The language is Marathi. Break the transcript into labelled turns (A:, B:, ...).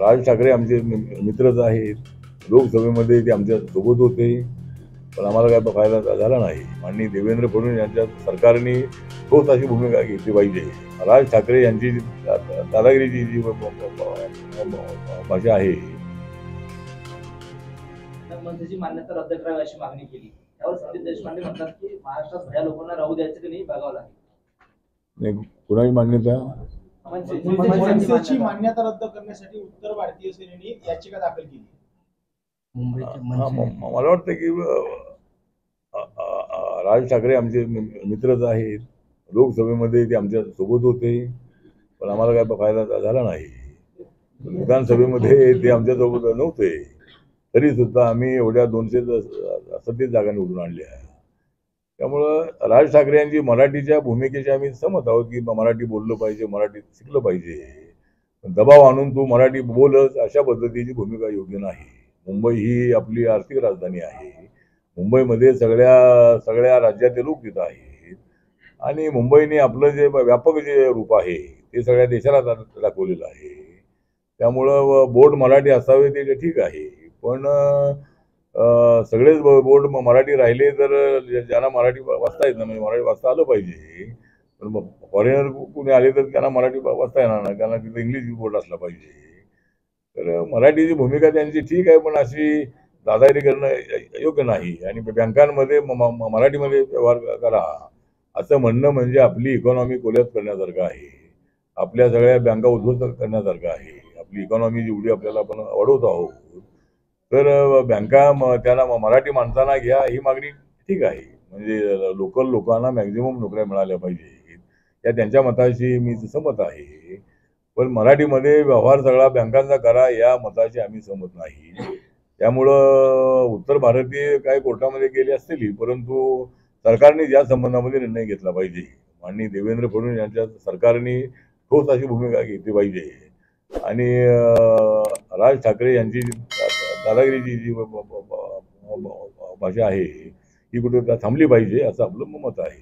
A: राज ठाकरे आमचे मित्रच आहेत. लोकसभेमध्ये ते आमच्या सोबत होते, पण आम्हाला काय फायदा झाला नाही. माननीय देवेंद्र फडणवीस यांच्या सरकारने ठोस अशी भूमिका घेतली पाहिजे. राज ठाकरे यांची दादागिरीची जी भाषा आहे,
B: मंत्र्याची मान्यता रद्द करावी अशी मागणी केली. त्यावर संदीप देशपांडे म्हणतात की महाराष्ट्रात भया लोकांना राहू द्यायचं की नाही बघावं लागेल.
A: कुणाची मान्यता?
C: मनसेची मान्यता रद्द करण्यासाठी उत्तर भारतीय सेनेने याचिका दाखल केली.
A: मला वाटतं की राज ठाकरे आमचे मित्रच आहेत. लोकसभेमध्ये ते आमच्या सोबत होते, पण आम्हाला काय फायदा झाला नाही. विधानसभेमध्ये ते आमच्या सोबत नव्हते, तरी सुद्धा आम्ही एवढ्या 237 जागा निवडून आणल्या. त्यामुळं राज ठाकरे यांची मराठीच्या भूमिकेशी आम्ही सहमत आहोत की मराठी बोललं पाहिजे, मराठी शिकलं पाहिजे. दबाव आणून तू मराठी बोलच अशा पद्धतीची भूमिका योग्य नाही. मुंबई ही आपली आर्थिक राजधानी आहे. मुंबईमध्ये सगळ्या राज्याचे लोक तिथं आहेत आणि मुंबईने आपलं जे व्यापक जे रूप आहे ते सगळ्या देशाला दाखवलेलं आहे. त्यामुळं बोर्ड मराठी असावे ते ठीक आहे, पण सगळेच बोर्ड मराठी राहिले तर ज्यांना मराठी वाचता येत नाही, मराठी वाचता आलं पाहिजे. पण फॉरेनर कुणी आले तर त्यांना मराठी वाचता येणार नाही, त्यांना तिथं इंग्लिश बोर्ड असला पाहिजे. तर मराठीची भूमिका त्यांची ठीक आहे, पण अशी दादागिरी करणं योग्य नाही. आणि बँकांमध्ये मराठीमध्ये व्यवहार करा असं म्हणणं म्हणजे आपली इकॉनॉमी कोलॅप्स करण्यासारखं आहे. आपल्या सगळ्या बँका उद्ध्वस्त करण्यासारखं आहे. आपली इकॉनॉमी जेवढी आपल्याला आपण वाढवत आहोत, तर बँका त्याला मराठी माणसांना घ्या ही मागणी ठीक आहे. म्हणजे लोकल लोकांना मॅक्झिमम नोकऱ्या मिळाल्या पाहिजे या त्यांच्या मताशी मी सहमत आहे. पण मराठीमध्ये व्यवहार सगळा बँकांचा करा या मताशी आम्ही सहमत नाही. त्यामुळं उत्तर भारतीय काय कोर्टामध्ये गेले असतील, परंतु सरकारने या संबंधामध्ये निर्णय घेतला पाहिजे. माननीय देवेंद्र फडणवीस यांच्या सरकारने ठोस अशी भूमिका घेतली पाहिजे आणि राज ठाकरे यांची दादागिरीची जी भाषा आहे ही कुठे थांबली पाहिजे असं आपलं मत आहे.